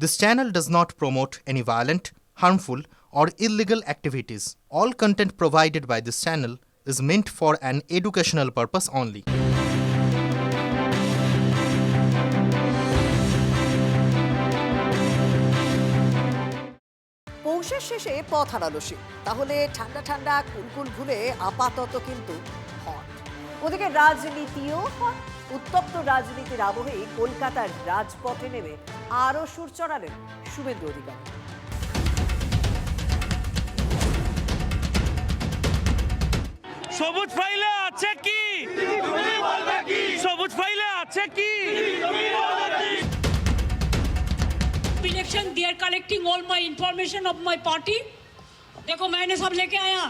This channel does not promote any violent, harmful, or illegal activities. All content provided by this channel is meant for an educational purpose only. পৌষের শেষে পথ হারালো শীত, তাহলে ঠান্ডা ঠান্ডা কুলকুল ভুলে আপাতত কিন্তু হট। ওদিকে রাজনীতিও হট। উত্তপ্ত রাজনীতির আবহেই কলকাতার রাজপথে নেমে আরও সুর চড়ালেন শুভেন্দু অধিকারী। সবুজ ফাইলে আছে কি? সবুজ ফাইলে আছে কি? Election they are collecting all my information of my party. देखो मैंने सब लेके आया।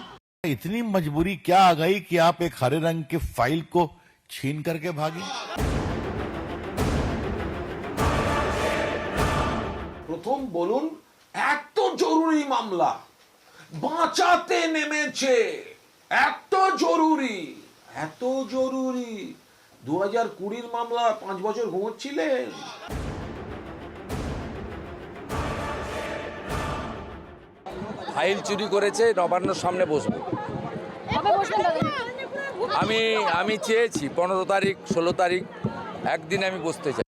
इतनी मजबूरी क्या आ गई कि आप एक हरे रंग के फाइल को छीन करके भागी? প্রথম বলুন, এত জরুরি মামলা বাঁচাতে নেমেছে, এত জরুরি 2020 মামলা 5 বছর ঘুমোচ্ছিলেন। ফাইল চুরি করেছে, নবান্নর সামনে বসবো। আমি চেয়েছি 15 তারিখ 16 তারিখ একদিন আমি বসতে চাই।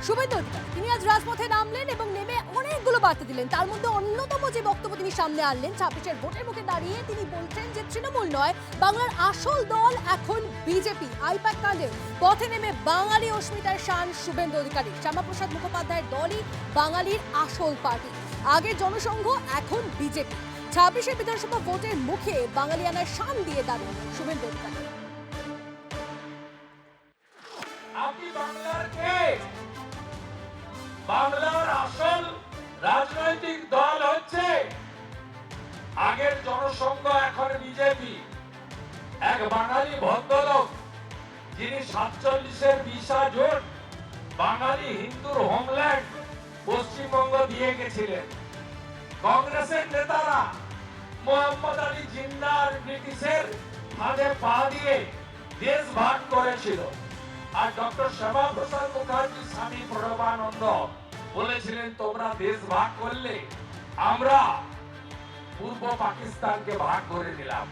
শুভেন্দু অধিকারী তিনি আজ রাজপথে নামলেন এবং নেমে অনেকগুলো বার্তা দিলেন। তার মধ্যে অন্যতম যে বক্তব্য তিনি সামনে আনলেন, 26-এর ভোটের মুখে দাঁড়িয়ে তিনি বলছেন যে তৃণমূল নয়, বাংলার আসল দল এখন বিজেপি। আইপ্যাক কাণ্ডে পথে নেমে বাঙালি অস্মিতার শান শুভেন্দু অধিকারী। শ্যামাপ্রসাদ মুখোপাধ্যায়ের দলই বাঙালির আসল পার্টি। আগের জনসংঘ, এখন বিজেপি। 26-এর বিধানসভা ভোটের মুখে বাঙালিয়ানার শান দিয়ে দাঁড়িয়ে শুভেন্দু অধিকারী। আপনি বাংলার কে? বাংলার আসল রাজনৈতিক দল হচ্ছে আগের জনসংঘ, এখন বিজেপি। এক বাঙালি ভদ্রলোক যিনি 47-এর 20 জুন বাঙালি হিন্দুর হোমল্যান্ড পশ্চিমবঙ্গ দিয়ে গেছিলেন। কংগ্রেসের নেতারা মোহাম্মদ আলী জিন্নার ব্রিটিশের ফাঁদে পা দিয়ে দেশ ভাগ করেছিল। আর ডক্টর শ্যামাপ্রসাদ মুখার্জি স্বামী প্রণবানন্দ বলেছিলেন, তোমরা দেশ ভাগ করলে আমরা পূর্ব পাকিস্তানকে ভাগ করে দিলাম।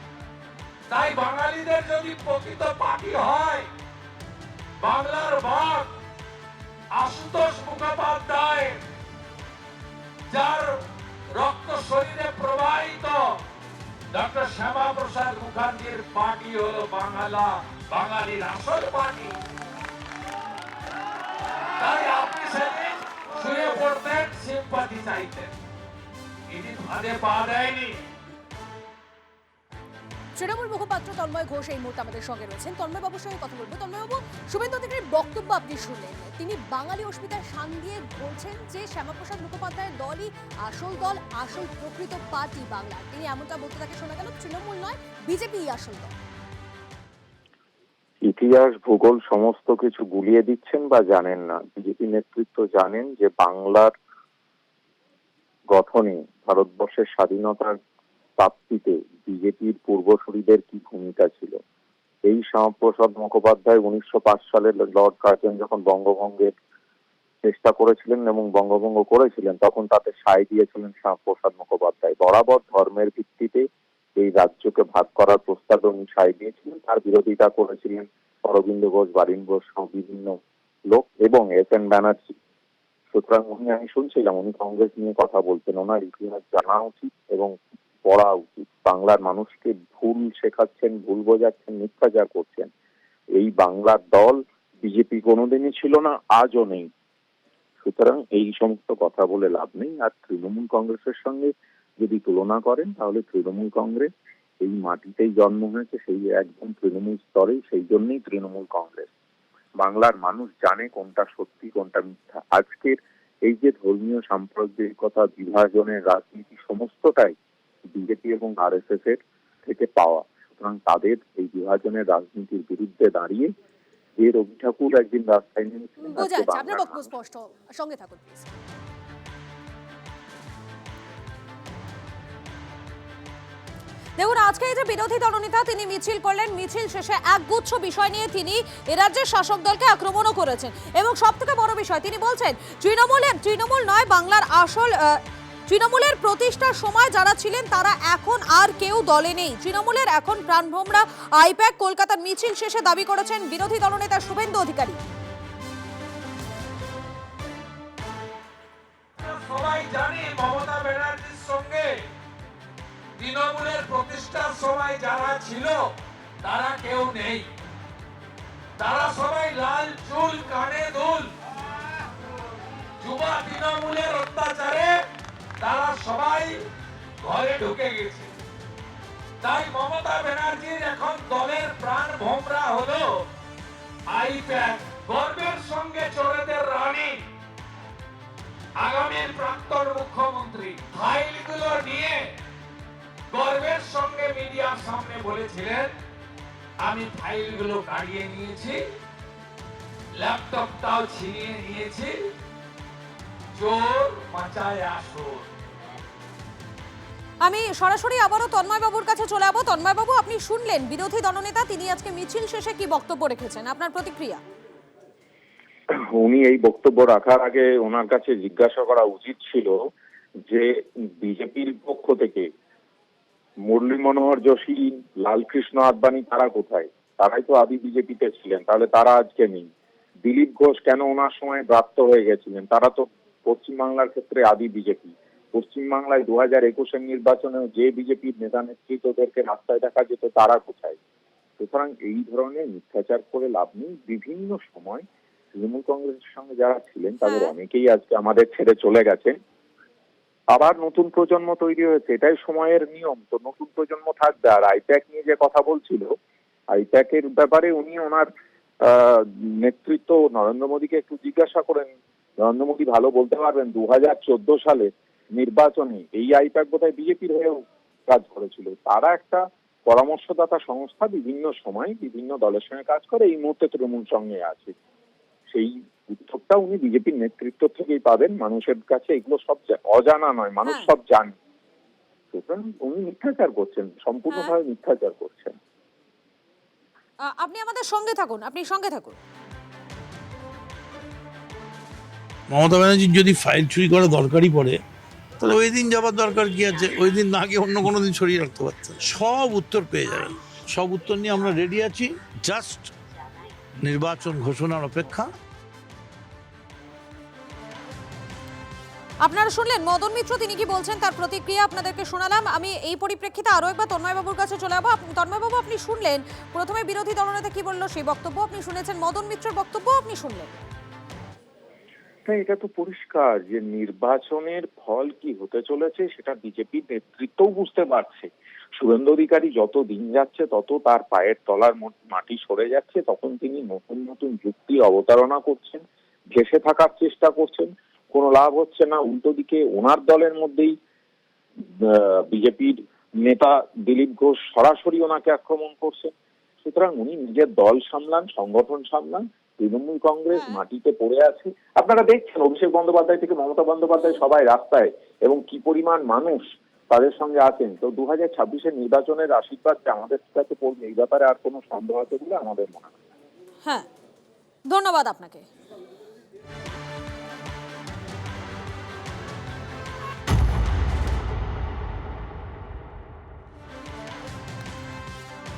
তাই বাঙালিদের যদি প্রকৃত পার্টি হয়, বাংলার বাঘ আশুতোষ মুখোপাধ্যায়, যার রক্ত শরীরে প্রবাহিত, ডক্টর শ্যামাপ্রসাদ মুখার্জির পার্টি হলো বাঙালির আসল পার্টি। তাই আপনি সেদিন শুয়ে পড়তেন, সিম্পাথি চাইতেন, এটি ফাঁদে পা দেয়নি। তৃণমূল মুখপাত্র তন্ময় ঘোষ এই মুহূর্তে আমাদের সঙ্গে রয়েছেন। তন্ময় বাবুর সঙ্গে কথা বলবো। তন্ময় বাবু, শুভেন্দু অধিকারীর বক্তব্য আপনি শুনলেন। তিনি বাঙালি অস্মিতার শান দিয়ে বলছেন যে শ্যামাপ্রসাদ মুখোপাধ্যায়ের দলই আসল দল, আসল প্রকৃত পার্টি বাংলার। তিনি এমনটা বলতে তাকে শোনা গেল, তৃণমূল নয়, বিজেপি আসল দল। ইতিহাস ভূগোল সমস্ত কিছু গুলিয়ে দিচ্ছেন বা জানেন না। বিজেপি নেতৃত্ব জানেন যে বাংলার গঠনে, ভারতবর্ষের স্বাধীনতার প্রাপ্তিতে বিজেপির পূর্বসূরিদের কি ভূমিকা ছিল। এই শ্যামাপ্রসাদ মুখোপাধ্যায় 1905 সালে লর্ড কার্জন যখন বঙ্গভঙ্গের চেষ্টা করেছিলেন এবং বঙ্গভঙ্গ করেছিলেন, তখন তাতে সায় দিয়েছিলেন শ্যামাপ্রসাদ মুখোপাধ্যায়। বরাবর ধর্মের ভিত্তিতে এই রাজ্যকে ভাগ করার প্রস্তাবে উনি সায় দিয়েছিলেন। তার বিরোধিতা করেছিলেন অরবিন্দ ঘোষ, বারিন ঘোষ সহ বিভিন্ন লোক এবং এস.এন. ব্যানার্জি। সুতরাং আমি শুনছিলাম উনি কংগ্রেস নিয়ে কথা বলতেন। ওনার ইতিহাস জানা উচিত এবং পড়া উচিত। বাংলার মানুষকে ভুল শেখাচ্ছেন, ভুল বোঝাচ্ছেন, মিথ্যাচার করছেন। এই বাংলার দল বিজেপি কোনোদিনই ছিল না, আজও নেই। সুতরাং এই সমস্ত কথা বলে লাভ নেই। আর তৃণমূল কংগ্রেসের সঙ্গে যদি তুলনা করেন, তাহলে তৃণমূল কংগ্রেস এই মাটিতেই জন্ম হয়েছে, সেই একদম তৃণমূল স্তরেই, সেই জন্যই তৃণমূল কংগ্রেস। বাংলার মানুষ জানে কোনটা সত্যি কোনটা মিথ্যা। আজকের এই যে ধর্মীয় সাম্প্রদায়িকতা, বিভাজনের রাজনীতি, সমস্তটাই বিজেপি এবং আরএসএস এর থেকে পাওয়া। সুতরাং তাদের এই বিভাজনের রাজনীতির বিরুদ্ধে দাঁড়িয়ে যে রবি ঠাকুর একদিন রাস্তায় নেমেছিলেন, আপনার বক্তব্য স্পষ্ট, সঙ্গে থাকুন প্লিজ। দেখুন, আজকে এই যে বিরোধী দলনেতা তিনি মিছিল করলেন, মিছিল শেষে একগুচ্ছ বিষয় নিয়ে তিনি এ রাজ্যের শাসক দলকে আক্রমণও করেছেন এবং সব থেকে বড় বিষয় তিনি বলছেন তৃণমূল নয় বাংলার আসল তৃণমূলের প্রতিষ্ঠার সময় যারা ছিলেন তারা এখন আর কেউ দলে নেই। তৃণমূলের এখন প্রাণভোমরা আইপ্যাক। কলকাতার মিছিল শেষে দাবি করেছেন বিরোধী দলনেতা শুভেন্দু অধিকারী। সবাই জানি মমতা ব্যানার্জির সঙ্গে তৃণমূলের প্রতিষ্ঠার সময় যারা ছিল তারা কেউ নেই। তারা সবাই লাল চুল, কানে দুল। যুবা তৃণমূলের অত্যাচারে তারা সবাই ঘরে ঢুকে গেছে। তাই মমতা ব্যানার্জির এখন দলের প্রাণ ভোমরা হলো আইপ্যাক। গর্বের সঙ্গে চোরেদের রানী আগামীর প্রাক্তন মুখ্যমন্ত্রী ফাইলগুলো নিয়ে গর্বের সঙ্গে মিডিয়ার সামনে বলেছিলেন, আমি ফাইলগুলো কাড়িয়ে নিয়েছি, ল্যাপটপটাও ছিনিয়ে নিয়েছি, চোর মাচায় আসুন। আমি সরাসরি আবারও তন্ময় বাবুর কাছে চলে যাবো। তন্ময় বাবু, আপনি শুনলেন বিরোধী দলনেতা তিনি আজকে মিছিল শেষে কি বক্তব্য রেখেছেন, আপনার প্রতিক্রিয়া? উনি এই বক্তব্য রাখার আগে ওনার কাছে জিজ্ঞাসা করা উচিত ছিল যে বিজেপির পক্ষ থেকে মুরলী মনোহর যোশী, লালকৃষ্ণ আদবানি তারা কোথায়? তারাই তো আদি বিজেপিতে ছিলেন, তাহলে তারা আজকে নেই। দিলীপ ঘোষ কেন ওনার সময় প্রাপ্ত হয়ে গেছিলেন? তারা তো পশ্চিমবাংলার ক্ষেত্রে আদি বিজেপি। পশ্চিমবাংলায় 2021-এর নির্বাচনেও যে বিজেপির নেতা নেতৃত্বদেরকে রাস্তায় দেখা যেত তারা কোথায়? সুতরাং এই ধরনের মিথ্যাচার করে লাভ নেই। বিভিন্ন সময় তৃণমূল কংগ্রেসের সঙ্গে যারা ছিলেন তাদের অনেকেই আজকে আমাদের ছেড়ে চলে গেছে। আবার নতুন প্রজন্ম তৈরি হয়েছে, এটাই সময়ের নিয়ম। তো নতুন প্রজন্ম থাকবে। আর আইপ্যাক নিয়ে যে কথা বলছিল, আইপ্যাকের ব্যাপারে উনি ওনার নেতৃত্ব নরেন্দ্র মোদীকে একটু জিজ্ঞাসা করেন। নরেন্দ্র মোদী ভালো বলতে পারবেন 2014 সালে নির্বাচনে এই আইপ্যাক বোধহয় বিজেপির হয়েও কাজ করেছিল। তারা একটা পরামর্শদাতা সংস্থা, বিভিন্ন সময় বিভিন্ন দলের সঙ্গে কাজ করে, এই মুহূর্তে তৃণমূল সঙ্গে আছে। সেই উত্তরটা উনি বিজেপির নেতৃত্ব থেকেই পাবেন। মানুষের কাছে এগুলো সব অজানা নয়, মানুষ সব জানে। সুতরাং উনি মিথ্যাচার করছেন, সম্পূর্ণভাবে মিথ্যাচার করছেন। আপনি আমাদের সঙ্গে থাকুন, আপনি সঙ্গে থাকুন। মমতা ব্যানার্জির যদি ফাইল চুরি করা দরকারই পড়ে তাহলে ওই দিন যাবার দরকার কি আছে? ওই দিন না গিয়ে অন্য কোনো দিন সরিয়ে রাখতে পারতেন। সব উত্তর পেয়ে যাবেন, সব উত্তর নিয়ে আমরা রেডি আছি। জাস্ট নির্বাচন ঘোষণার অপেক্ষা। আপনারা শুনলেন মদন মিত্র তিনি কি বলছেন, তার প্রতিক্রিয়া আপনাদেরকে শোনালাম। আমি এই পরিপ্রেক্ষিতে আরো একবার তন্ময়বাবুর কাছে চলে যাবো। তন্ময়বাবু, আপনি শুনলেন প্রথমে বিরোধী দলনেতা কি বললো সেই বক্তব্য আপনি শুনেছেন, মদন মিত্রের বক্তব্য আপনি শুনলেন। এটা তো পরিষ্কার যে নির্বাচনের ফল কি হতে চলেছে সেটা বিজেপির নেতৃত্বও বুঝতে পারছে। শুভেন্দু অধিকারী যত দিন যাচ্ছে তত তার পায়ের তলার মাটি সরে যাচ্ছে, তখন তিনি নতুন নতুন যুক্তি অবতারণা করছেন, ঘেঁষে থাকার চেষ্টা করছেন, কোনো লাভ হচ্ছে না। উল্টো দিকে ওনার দলের মধ্যেই বিজেপির নেতা দিলীপ ঘোষ সরাসরি ওনাকে আক্রমণ করছেন। সুতরাং উনি নিজের দল সামলান, সংগঠন সামলান, তৃণমূল কংগ্রেস মাটিতে পড়ে আছে। আপনারা দেখছেন অভিষেক বন্দ্যোপাধ্যায় থেকে মমতা বন্দ্যোপাধ্যায় সবাই রাস্তায়, এবং কি পরিমাণ মানুষ তাদের সঙ্গে আছেন। তো 2026-এর নির্বাচনের আশীর্বাদ আমাদের কাছে পড়বে, এই ব্যাপারে আর কোনো সন্দেহ আছে বলে আমাদের মনে হয়। হ্যাঁ, ধন্যবাদ আপনাকে।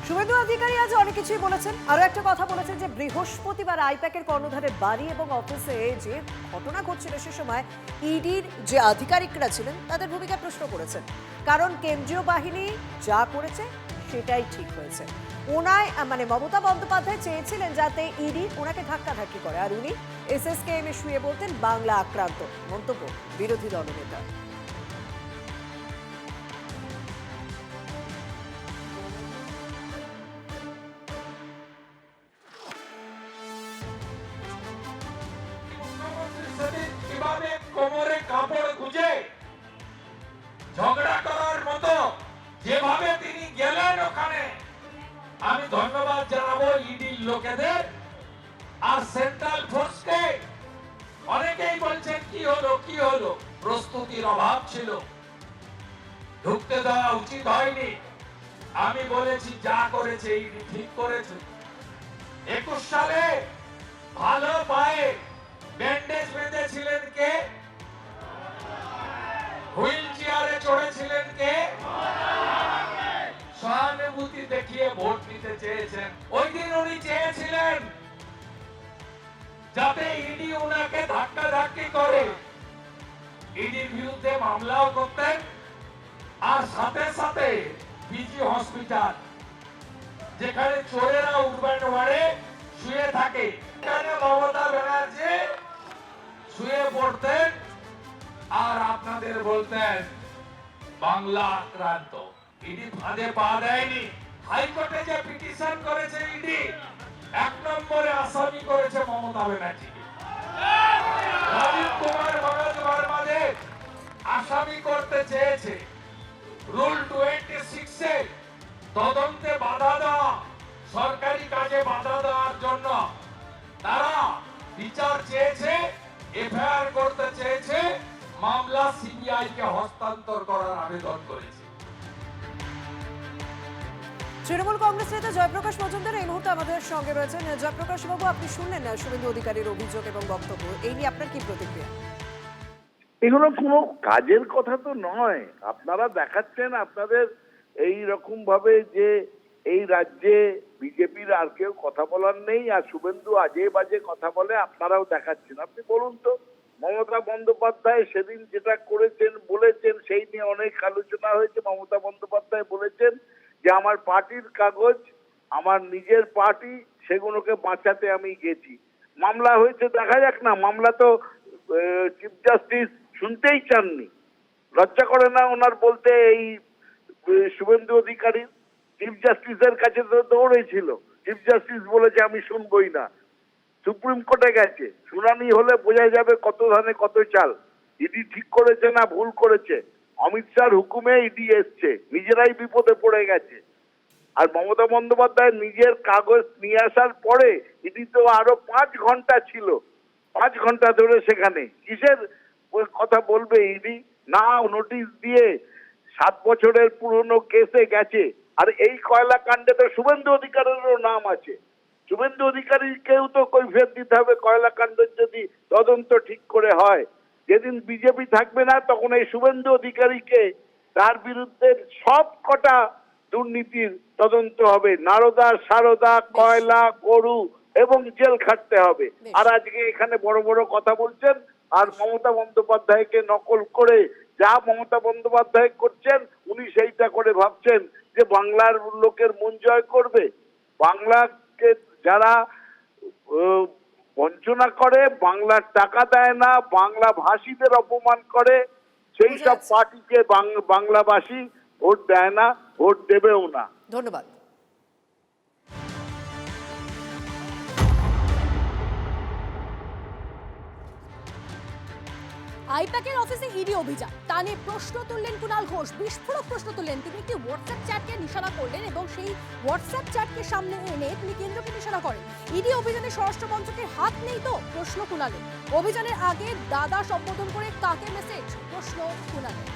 শুভেন্দু অধিকারী আজ অনেক কিছুই বলেছেন। আরো একটা কথা বলেছেন যে বৃহস্পতিবার আইপ্যাকের কর্ণধারের বাড়ি এবং অফিসে যে ঘটনা ঘটছিল সে সময় ইডির যে আধিকারিকরা ছিলেন তাদের ভূমিকা প্রশ্ন করেছেন। কারণ কেন্দ্রীয় বাহিনী যা করেছে সেটাই ঠিক হয়েছে। ওনায় মানে মমতা বন্দ্যোপাধ্যায় চেয়েছিলেন যাতে ইডি ওনাকে ধাক্কাধাক্কি করে, আর উনি SSKM এ শুয়ে বলতেন বাংলা আক্রান্ত। মন্তব্য বিরোধী দলনেতা। কিভাবে কোমরে কাপড় গুজে ঝগড়া করার মতো যেভাবে তিনি গেলেন ওখানে, আমি ধন্যবাদ জানাবো ইডির লোকেদের আর সেন্ট্রাল ফোর্সকে। অনেকেই বলছেন কি হলো, প্রস্তুতির অভাব ছিল, ঢুকতে দেওয়া উচিত হয়নি। আমি বলেছি যা করেছে ইডি ঠিক করেছে। 21 সালে ভালো পায়ে ব্যান্ডেজ বেঁধেছিলেন কে? হুইল চেয়ারে চড়েছিলেন কে? সহানুভূতি দেখিয়ে ভোট নিতে চেয়েছেন। ওই দিন উনি চেয়েছিলেন যাতে ইডি ওনাকে ধাক্কা ধাক্কি করে, ইডির বিরুদ্ধে মামলাও করতেন, আর সাথে সাথে পিজি হসপিটাল যেখানে চোরেরা উঠবেন ওয়ার্ডে শুয়ে থাকে, সেখানে মমতা ব্যানার্জি শুয়ে পড়তেন আর আপনাদের বলতেন বাংলা আক্রান্ত। ইডি ফাঁদে পা দেয়নি। হাইকোর্টে যে পিটিশন করেছে ইডি, 1 নম্বরে আসামি করেছে মমতা ব্যানার্জিকে। রাজীব কুমার মনোজ বর্মাদের আসামি করতে চেয়েছে। রুল 26 এ তদন্তে বাধা দেওয়া, সরকারি কাজে বাধা দেওয়ার জন্য তারা বিচার চেয়েছে, এফআইআর করতে চেয়েছে, মামলা সিবিআই কে হস্তান্তর করার আবেদন করেছে। তৃণমূল কংগ্রেস নেতা জয়প্রকাশ মজুমদার এই মুহূর্তে আমাদের সঙ্গে রয়েছেন। জয়প্রকাশ বাবু, আপনি শুনলেন না শুভেন্দু অধিকারীর অভিযোগ এবং বক্তব্য, এই নিয়ে আপনার কি প্রতিক্রিয়া? এগুলো কোনো কাজের কথা তো নয়। আপনারা দেখাচ্ছেন আপনাদের এই রকম ভাবে যে এই রাজ্যে বিজেপির আর কেউ কথা বলার নেই, আর শুভেন্দু আজে বাজে কথা বলে, আপনারাও দেখাচ্ছেন। আপনি বলুন তো, মমতা বন্দ্যোপাধ্যায় সেদিন যেটা করেছেন বলেছেন সেই নিয়ে অনেক আলোচনা হয়েছে। মমতা বন্দ্যোপাধ্যায় বলেছেন যে আমার পার্টির কাগজ, আমার নিজের পার্টি, সেগুলোকে বাঁচাতে আমি গেছি। মামলা হয়েছে, দেখা যাক না। মামলা তো চিফ জাস্টিস শুনতেই চাননি। লজ্জা করে না ওনার বলতে? এই শুভেন্দু অধিকারী চিফ জাস্টিসের কাছে তো দৌড়েছিল, চিফ জাস্টিস বলেছে আমি শুনবই না। সুপ্রিম কোর্টে গেছে, শুনানি হলে বোঝা যাবে কত ধানে কত চাল। ইডি ঠিক করেছে না ভুল করেছে। অমিত শাহর হুকুমে ইডি এসছে, নিজেরাই বিপদে পড়ে গেছে। আর মমতা বন্দ্যোপাধ্যায় নিজের কাগজ নিয়ে আসার পরে ইডি তো আরো 5 ঘন্টা ছিল, 5 ঘন্টা ধরে সেখানে কিসের কথা বলবে ইডি? না নোটিশ দিয়ে 7 বছরের পুরনো কেসে গেছে। আর এই কয়লা কাণ্ডে তো শুভেন্দু অধিকারীরও নাম আছে। শুভেন্দু অধিকারীকেও তো কৈফিয়ত দিতে হবে কয়লা কাণ্ডের যদি তদন্ত ঠিক করে হয়। যেদিন বিজেপি থাকবে না তখন এই শুভেন্দু অধিকারীকে, তার বিরুদ্ধে সব কটা দুর্নীতির তদন্ত হবে, নারদা, সারদা, কয়লা, গরু এবং জেল খাটতে হবে। আর আজকে এখানে বড় বড় কথা বলছেন, আর মমতা বন্দ্যোপাধ্যায়কে নকল করে যা মমতা বন্দ্যোপাধ্যায় করছেন উনি সেইটা করে ভাবছেন যে বাংলার লোকের মন জয় করবে। বাংলাকে যারা বঞ্চনা করে, বাংলার টাকা দেয় না, বাংলা ভাষীদের অপমান করে, সেই সব পার্টিকে বাংলাবাসী ভোট দেয় না, ভোট দেবেও না। ধন্যবাদ। আইপ্যাকের অফিসে ইডি অভিযান, তা নিয়ে প্রশ্ন তুললেন কুণাল ঘোষ। বিস্ফোরক প্রশ্ন তুললেন তিনি। একটি হোয়াটসঅ্যাপ চ্যাটকে নিশানা করলেন এবং সেই হোয়াটসঅ্যাপ চ্যাটকে সামনে এনে তিনি কেন্দ্রকে নিশানা করেন। ইডি অভিযানে স্বরাষ্ট্র মন্ত্রকের হাত নেই তো? প্রশ্ন কুণালের। অভিযানের আগে দাদা সম্বোধন করে কাকে মেসেজ? প্রশ্ন কুণালের।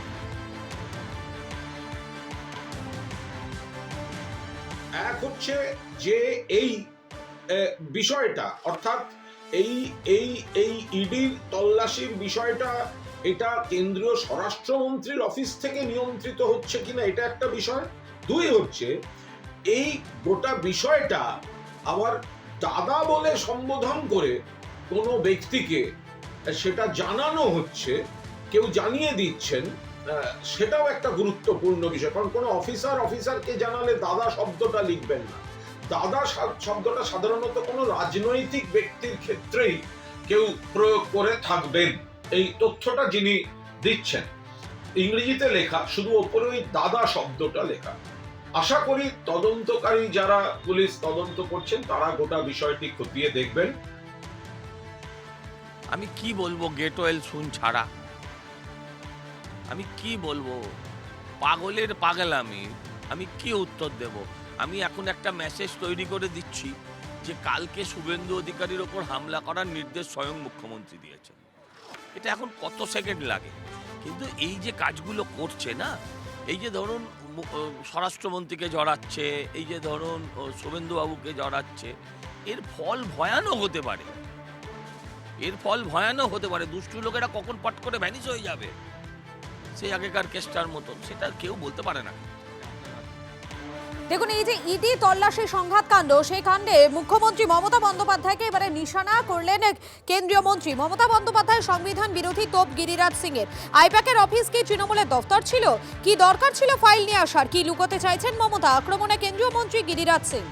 এক হচ্ছে যে এই বিষয়টা, অর্থাৎ এই এই এই ইডির তল্লাশির বিষয়টা, এটা কেন্দ্রীয় স্বরাষ্ট্রমন্ত্রীর অফিস থেকে নিয়ন্ত্রিত হচ্ছে কিনা, এটা একটা বিষয়। 2 হচ্ছে এই গোটা বিষয়টা আবার দাদা বলে সম্বোধন করে কোনো ব্যক্তিকে সেটা জানানো হচ্ছে, কেউ জানিয়ে দিচ্ছেন, সেটাও একটা গুরুত্বপূর্ণ বিষয়। কারণ কোনো অফিসারকে জানালে দাদা শব্দটা লিখবেন না। দাদা শব্দটা সাধারণত কোনো রাজনৈতিক ব্যক্তির ক্ষেত্রেই কেউ প্রয়োগ করে থাকবেন। এই তথ্যটা যিনি দিচ্ছেন ইংরেজিতে লেখা, শুধু ওপরে ওই দাদা শব্দটা লেখা। আশা করি তদন্তকারী যারা পুলিশ তদন্ত করছেন তারা গোটা বিষয়টি খতিয়ে দেখবেন। আমি কি বলবো গেট ওয়েল শুন ছাড়া? আমি কি বলবো? পাগলের পাগল আমি কি উত্তর দেব? আমি এখন একটা মেসেজ তৈরি করে দিচ্ছি যে কালকে শুভেন্দু অধিকারীর ওপর হামলা করার নির্দেশ স্বয়ং মুখ্যমন্ত্রী দিয়েছেন। এটা এখন কত সেকেন্ড লাগে, কিন্তু এই যে কাজগুলো করছে না, এই যে ধরুন স্বরাষ্ট্রমন্ত্রীকে জড়াচ্ছে, এই যে ধরুন শুভেন্দুবাবুকে জড়াচ্ছে, এর ফল ভয়ানক হতে পারে। এর ফল ভয়ানক হতে পারে। দুষ্টু লোকেরা কখন পট করে ভ্যানিশ হয়ে যাবে সেই আগেকার কেসটার মতন, সেটা কেউ বলতে পারে না। দেখুন, এই যে ইডি তল্লাশি সংঘাত কাণ্ড, সেই কাণ্ডে মুখ্যমন্ত্রী মমতা বন্দ্যোপাধ্যায়কে এবারে নিশানা করলেন কেন্দ্রীয় মন্ত্রী মমতা বন্দ্যোপাধ্যায়। সংবিধান বিরোধী তোপ গিরিরাজ সিং এর। আইপ্যাকের অফিস কি তৃণমূলের দফতর ছিল? কি দরকার ছিল ফাইল নিয়ে আসার? কি লুকোতে চাইছেন মমতা? আক্রমণে কেন্দ্রীয় মন্ত্রী গিরিরাজ সিং।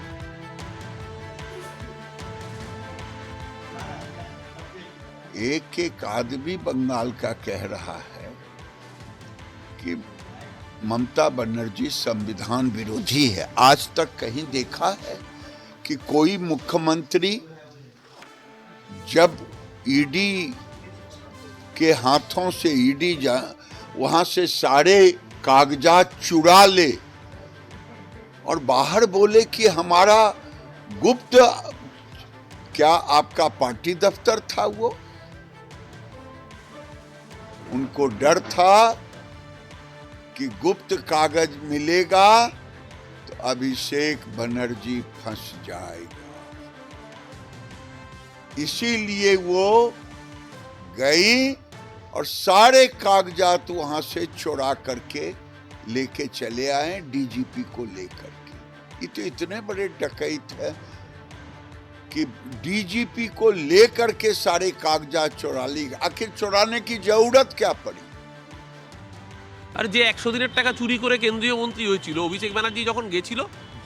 एक एक आदमी बंगाल का कह रहा है कि ममता बनर्जी संविधान विरोधी है। आज तक कहीं देखा है कि कोई मुख्यमंत्री जब ईडी के हाथों से ईडी वहां से सारे कागजात चुरा ले और बाहर बोले कि हमारा गुप्त, क्या आपका पार्टी दफ्तर था? वो उनको डर था कि गुप्त कागज मिलेगा तो अभिषेक बनर्जी फंस जाएगा, इसीलिए वो गई और सारे कागजात वहां से चुरा करके लेके चले आए डीजीपी को लेकर के। ये तो इतने बड़े डकैत है कि डीजीपी को लेकर के सारे कागजात चुरा ली। आखिर चुराने की जरूरत क्या पड़ी? আর যে 100 দিনের টাকা চুরি করে কেন্দ্রীয় মন্ত্রী হয়েছিল অভিষেক ব্যানার্জি যখন গেছিল,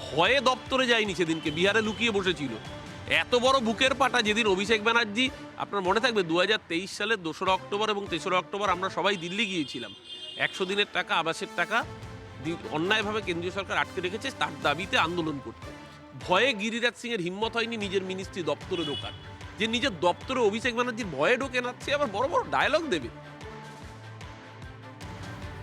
ভয়ে দপ্তরে যায়নি, সেদিনকে বিহারে লুকিয়ে বসেছিল। এত বড় বুকের পাটা যেদিন অভিষেক ব্যানার্জি, আপনার মনে থাকবে 2023 সালের 2রা অক্টোবর এবং 3রা অক্টোবর আমরা সবাই দিল্লি গিয়েছিলাম। 100 দিনের টাকা, আবাসের টাকা অন্যায়ভাবে কেন্দ্রীয় সরকার আটকে রেখেছে, তার দাবিতে আন্দোলন করতে। ভয়ে গিরিরাজ সিং এর হিম্মত হয়নি নিজের মিনিস্ট্রি দপ্তরে ঢোকার। যে নিজের দপ্তরে অভিষেক ব্যানার্জির ভয়ে ঢোকে না, সে আবার বড় বড় ডায়লগ দেবে।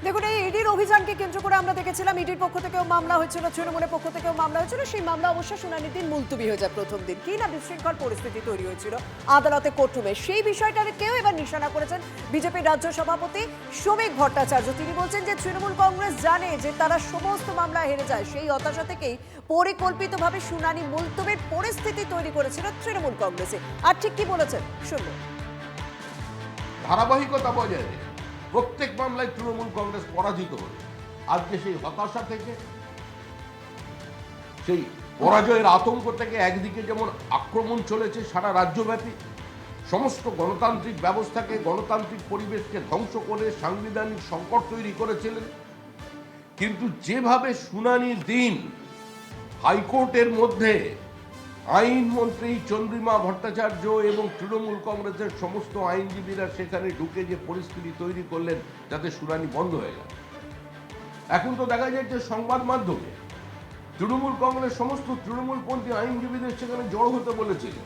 দেখুন, এই ইডির অভিযানকে কেন্দ্র করে আমরা দেখেছিলাম ইডির পক্ষ থেকেও মামলা হয়েছিল, তৃণমূলের পক্ষ থেকেও মামলা হয়েছিল। সেই মামলা অবশ্য শুনানির দিন মুলতবি হয়ে যায় প্রথম দিন। কি না বিশৃঙ্খল পরিস্থিতি তৈরি হয়েছিল আদালতে, কোর্টরুমে। সেই বিষয়টাকেও এবার নিশানা করেছেন বিজেপির রাজ্য সভাপতি শ্রমিক ভট্টাচার্য। তিনি বলছেন যে তৃণমূল কংগ্রেস জানে যে তারা সমস্ত মামলা হেরে যায়, সেই হতাশা থেকেই পরিকল্পিতভাবে শুনানি মুলতবির পরিস্থিতি তৈরি করেছিল তৃণমূল কংগ্রেসে। আর ঠিক কি বলেছেন শুনবো। ধারাবাহিকতা বজায় রেখে প্রত্যেক মামলায় তৃণমূল কংগ্রেস পরাজিত হল। আজকে সেই হতাশা থেকে, সেই পরাজয়ের আতঙ্ক থেকে একদিকে যেমন আক্রমণ চলেছে সারা রাজ্যব্যাপী, সমস্ত গণতান্ত্রিক ব্যবস্থাকে, গণতান্ত্রিক পরিবেশকে ধ্বংস করে সাংবিধানিক সংকট তৈরি করেছিলেন। কিন্তু যেভাবে শুনানির দিন হাইকোর্টের মধ্যে আইনমন্ত্রী চন্দ্রিমা ভট্টাচার্য এবং তৃণমূল কংগ্রেসের সমস্ত আইনজীবীরা সেখানে ঢুকে যে পরিস্থিতি তৈরি করলেন যাতে শুনানি বন্ধ হয়ে গেল। এখন তো দেখা যাচ্ছে সংবাদ মাধ্যমে তৃণমূল কংগ্রেস সমস্ত তৃণমূলপন্থী আইনজীবীদের সেখানে জড়ো হতে বলেছিলেন।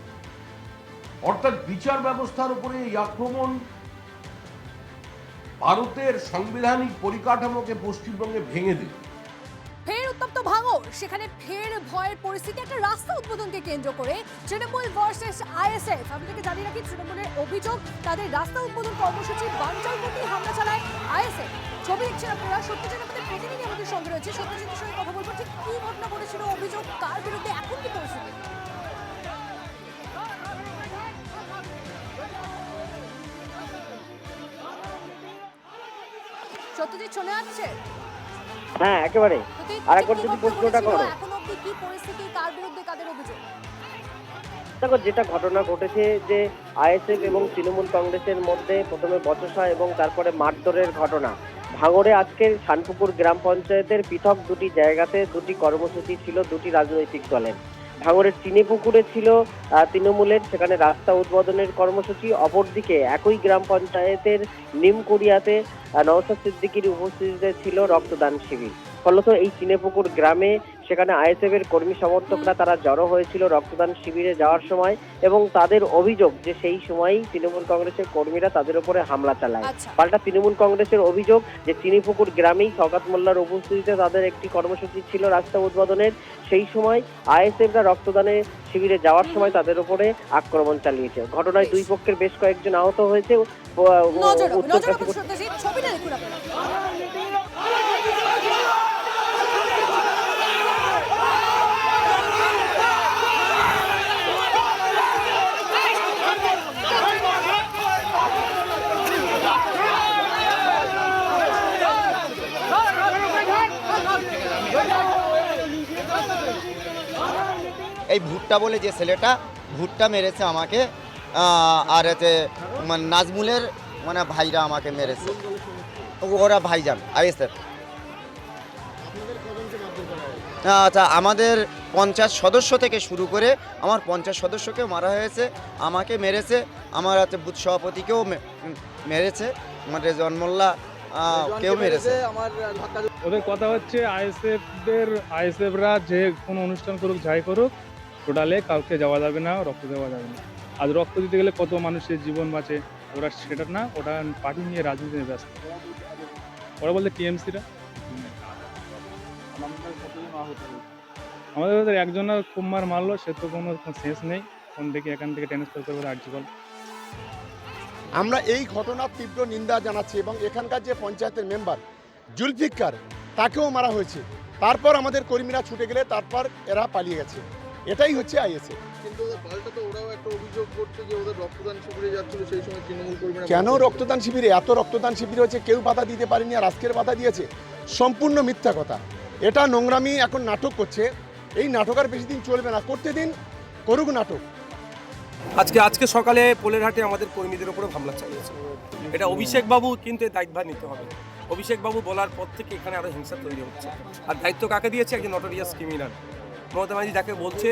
অর্থাৎ বিচার ব্যবস্থার উপরে এই আক্রমণ ভারতের সাংবিধানিক পরিকাঠামোকে পশ্চিমবঙ্গে ভেঙে দেবে। ফের উত্তপ্ত ভাঙড়, সেখানে ফের ভয়ের পরিস্থিতি। একটা রাস্তা উদ্বোধনকে কেন্দ্র করে তৃণমূল ভার্সেস আইএসএফ। আপনাদেরকে জানিয়ে রাখি, তৃণমূলের অভিযোগ তাদের রাস্তা উদ্বোধন কর্মসূচি বানচালপতি হামলা চালায় আইএসএফ। ছবি দেখছেন আপনারা। সত্যজিৎ আমাদের প্রতিনিধি আমাদের সঙ্গে রয়েছে, সত্যজিতের সঙ্গে কথা বলবো। ঠিক কি ঘটনা ঘটেছিল, অভিযোগ কার বিরুদ্ধে, এখন কি পরিস্থিতি? সত্যজিৎ শোনা যাচ্ছে? হ্যাঁ, একেবারে। আরেকবার যদি প্রশ্নটা করো। এখন অবধি কি পরিস্থিতি, কার বিরুদ্ধে কাদের অভিযোগ? দেখো, যেটা ঘটনা ঘটেছে যে আইএসএফ এবং তৃণমূল কংগ্রেসের মধ্যে প্রথমে বচসা এবং তারপরে মারধরের ঘটনা। ভাঙড়ে আজকের শানপুকুর গ্রাম পঞ্চায়েতের পৃথক দুটি জায়গাতে দুটি কর্মসূচি ছিল দুটি রাজনৈতিক দলের। ভাঙড়ের চিনিপুকুরে ছিল তৃণমূলের, সেখানে রাস্তা উদ্বোধনের কর্মসূচি। অপরদিকে একই গ্রাম পঞ্চায়েতের নিমকুড়িয়াতে নওশাদ সিদ্দিকীর উপস্থিতিতে ছিল রক্তদান শিবির। ফলত এই চিনেপুকুর গ্রামে সেখানে আইএসএফ এর কর্মী সমর্থকরা তারা জড়ো হয়েছিল রক্তদান শিবিরে যাওয়ার সময়, এবং তাদের অভিযোগ যে সেই সময়ই তৃণমূল কংগ্রেসের কর্মীরা তাদের উপরে হামলা চালায়। পাল্টা তৃণমূল কংগ্রেসের অভিযোগ যে চিনিপুকুর গ্রামেই শওকত মোল্লার উপস্থিতিতে তাদের একটি কর্মসূচি ছিল রাস্তা উদ্বোধনের, সেই সময় আইএসএফরা রক্তদানে শিবিরে যাওয়ার সময় তাদের উপরে আক্রমণ চালিয়েছে। ঘটনায় দুই পক্ষের বেশ কয়েকজন আহত হয়েছে। ভুট্টা বলে যে ছেলেটা ভুট্টা মেরেছে আমাকে, আর এতে নাজমুলের মানে ভাইরা আমাকে মেরেছে, ওরা ভাইজান আইএসএফ। আচ্ছা, আমাদের 50 সদস্য থেকে শুরু করে আমার 50 সদস্যকেও মারা হয়েছে, আমাকে মেরেছে, আমার হাতে বুথ সভাপতিকেও মেরেছে, আমার রেজওয়ান মোল্লা কেউ মেরেছে। ওদের কথা হচ্ছে আইএসএফরা যে কোনো অনুষ্ঠান করুক, যাই করুক, টোটালে কাউকে যাওয়া যাবে না, রক্ত দেওয়া যাবে না। আজ রক্ত দিতে গেলে কত মানুষের জীবন বাঁচে, ওরা সেটা না, ওটা পার্টি নিয়ে রাজনীতি ব্যস্ত। ওরা বলতে টিএমসিরা আমাদের একজনের খুব মার মারলো, সে তো কোনো শেষ নেই, কোন থেকে এখান থেকে ট্রান্সফার করবে আর্জিকল। আমরা এই ঘটনার তীব্র নিন্দা জানাচ্ছি এবং এখানকার যে পঞ্চায়েতের মেম্বার জুলফিকার তাকেও মারা হয়েছে, তারপর আমাদের কর্মীরা ছুটে গেলে তারপর এরা পালিয়ে গেছে। এটাই হচ্ছে আইএসএ। কিন্তু পাল্টা তো ওরাও একটা অভিযোগ করছে যে ওদের রক্তদান শিবিরে যাচ্ছিল, সেই সময় তৃণমূল কর্মীরা কেন রক্তদান শিবিরে? এত রক্তদান শিবির হয়েছে, কেউ বাধা দিতে পারেনি, আর আজকের বাধা দিয়েছে, সম্পূর্ণ মিথ্যা কথা। এটা নোংরামি, এখন নাটক করছে, এই নাটক আর বেশি দিন চলবে না, করতে দিন, করুক নাটক। আজকে সকালে পোলেরহাটে আমাদের কর্মীদের উপরে হামলা চালিয়েছে, এটা অভিষেক বাবু কিন্তু এর দায়িত্ব নিতে হবে। অভিষেক বাবু বলার পর থেকে এখানে আরো হিংসা তৈরি হচ্ছে, আর দায়িত্ব কাকে দিয়েছে? একজন নটোরিয়াস ক্রিমিনাল মমতা ব্যানার্জি, যাকে বলছে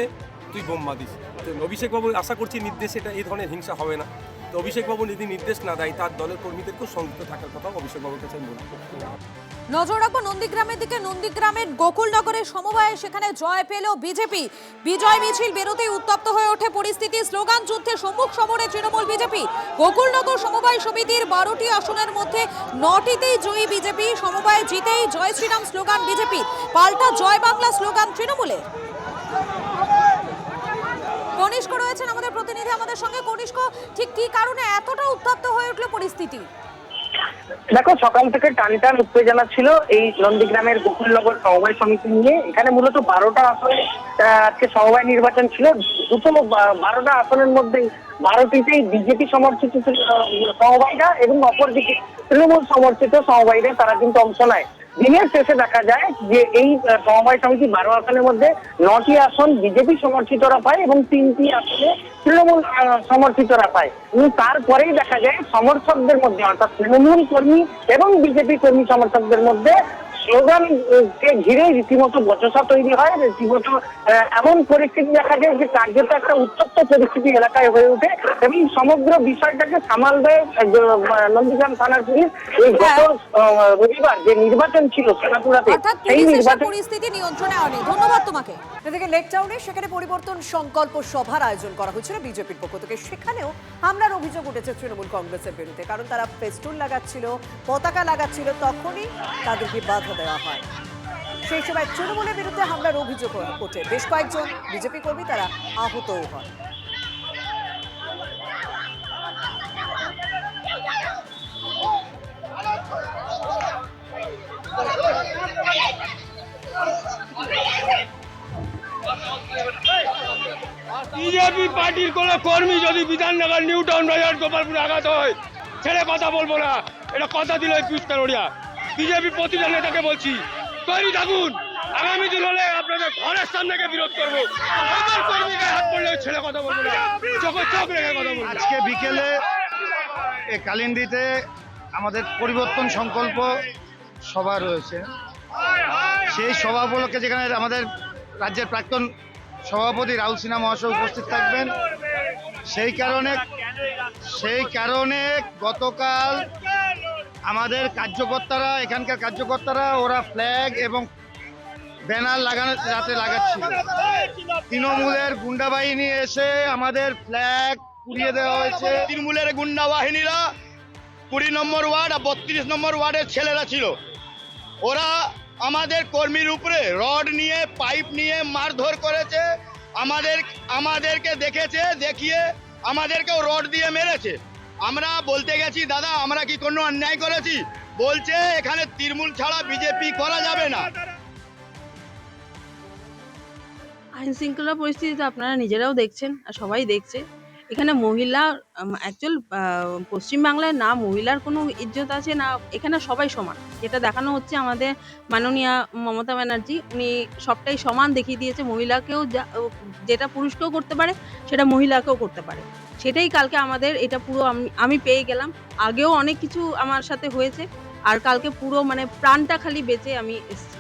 তুই বোম্বা দিস। তো অভিষেক বাবু আশা করছি নির্দেশ, এটা এই ধরনের হিংসা হবে না। তো অভিষেক বাবু যদি নির্দেশ না দেয়, তার দলের কর্মীদেরকেও সংযুক্ত থাকার কথা অভিষেক বাবুর কাছে বলবো। নজর রাখবো নন্দীগ্রামের দিকে। নন্দীগ্রামের গোকুলনগরের সমবায়ে সেখানে জয় পেল বিজেপি। বিজয় মিছিল বেরোতেই উত্তপ্ত হয়ে ওঠে পরিস্থিতি, স্লোগান যুদ্ধে সম্মুখ সমরে তৃণমূল বিজেপি। গোকুলনগর সমবায় সমিতির 12টি আসনের মধ্যে 9টিতেই জয়ী বিজেপি। সমবায় জিতেই জয় শ্রীরাম স্লোগান বিজেপি, পাল্টা জয় বাংলা স্লোগান তৃণমূলে। কনিষ্ক রয়েছেন আমাদের প্রতিনিধি আমাদের সঙ্গে। কনিষ্ক, ঠিক কি কারণে এতটা উত্তপ্ত হয়ে উঠল পরিস্থিতি? দেখো, সকাল থেকে টানটান উত্তেজনা ছিল এই নন্দীগ্রামের গোকুলনগর সমবায় সমিতি নিয়ে। এখানে মূলত 12টা আসনে আজকে সমবায় নির্বাচন ছিল। দুটো 12টা আসনের মধ্যে 12টিতেই বিজেপি সমর্থিত সমবায়রা এবং অপরদিকে তৃণমূল সমর্থিত সমবায়রা তারা কিন্তু অংশ নেয়। দিনের শেষে দেখা যায় যে এই সমবায় সমিতি 12 আসনের মধ্যে 9টি আসন বিজেপি সমর্থিতরা পায় এবং 3টি আসনে তৃণমূল সমর্থিতরা পায়। এবং তারপরেই দেখা যায় সমর্থকদের মধ্যে, অর্থাৎ তৃণমূল কর্মী এবং বিজেপি কর্মী সমর্থকদের মধ্যে স্লোগানকে ঘিরে রীতিমতো বচসা তৈরি হয়। রীতিমতো এমন পরিস্থিতি দেখা যায় যে কার্যত একটা উত্তপ্ত পরিস্থিতি এলাকায় হয়ে ওঠে এবং সমগ্র বিষয়টাকে সামাল দেয় নন্দীগ্রাম থানার পুলিশ। এই গত রবিবার যে নির্বাচন ছিল সোনাপুরাতে, সেই নির্বাচন পরিস্থিতি নিয়ন্ত্রণে আনে। ধন্যবাদ তোমাকে। এদিকে লেক টাউনে সেখানে পরিবর্তন সংকল্প সভার আয়োজন করা হয়েছিল বিজেপির পক্ষ থেকে। সেখানেও হামলার অভিযোগ উঠেছে তৃণমূল কংগ্রেসের বিরুদ্ধে, কারণ তারা ফেস্টুন লাগাচ্ছিল, পতাকা লাগাচ্ছিল, তখনই তাদেরকে বাধা দেওয়া হয়। সেই সময় তৃণমূলের বিরুদ্ধে হামলার অভিযোগ ওঠে। বেশ কয়েকজন বিজেপি কর্মী তারা আহতও হন। বিজেপি পার্টির কোন কর্মী যদি বিধাননগর নিউ টাউন বাজার গোপালপুরে আঘাত হয়, ছেড়ে কথা বলবো না, এটা কথা দিল পিউষ কারোরিয়া। বিজেপি প্রতিটা নেতাকে বলছি, তৈরি থাকুন, আগামী দিন হলে আপনাদের ঘরের সামনে বিরোধ করবো। আমার কর্মীকে হাত পড়লে ছেড়ে কথা বলবো না, চোখে চোখ রেখে কথা বলবো। আজকে বিকেলে কালিন্দিতে আমাদের পরিবর্তন সংকল্প সভা রয়েছে। সেই সভা উপলক্ষে যেখানে আমাদের রাজ্যের প্রাক্তন সভাপতি রাহুল সিনহা মহাশয় উপস্থিত থাকবেন, সেই কারণে গতকাল আমাদের কার্যকর্তারা, এখানকার কার্যকর্তারা ওরা ফ্ল্যাগ এবং ব্যানার লাগাচ্ছিল। তৃণমূলের গুন্ডা বাহিনী এসে আমাদের ফ্ল্যাগ পুড়িয়ে দেওয়া হয়েছে। তৃণমূলের গুন্ডা বাহিনীরা 20 নম্বর ওয়ার্ড আর 32 নম্বর ওয়ার্ডের ছেলেরা ছিল, ওরা আমাদের কর্মীর উপরে রড নিয়ে, পাইপ নিয়ে মারধর করেছে। আমাদেরকে দেখেছে, দেখিয়ে আমাদেরকেও রড দিয়ে মেরেছে। আমরা বলতে গেছি, দাদা আমরা কি কোনো অন্যায় করেছি? বলছে এখানে তৃণমূল ছাড়া বিজেপি করা যাবে না। আইন শৃঙ্খলা পরিস্থিতি তো আপনারা নিজেরাও দেখছেন আর সবাই দেখছে। এখানে মহিলা অ্যাকচুয়াল পশ্চিমবাংলায় না মহিলার কোনো ইজ্জত আছে না, এখানে সবাই সমান। যেটা দেখানো হচ্ছে আমাদের মাননীয়া মমতা ব্যানার্জি, উনি সবটাই সমান দেখিয়ে দিয়েছে। মহিলাকেও যেটা পুরুষকেও করতে পারে সেটা মহিলাকেও করতে পারে। সেটাই কালকে আমাদের এটা পুরো আমি পেয়ে গেলাম। আগেও অনেক কিছু আমার সাথে হয়েছে, আর কালকে পুরো মানে প্রাণটা খালি বেঁচে আমি এসেছি।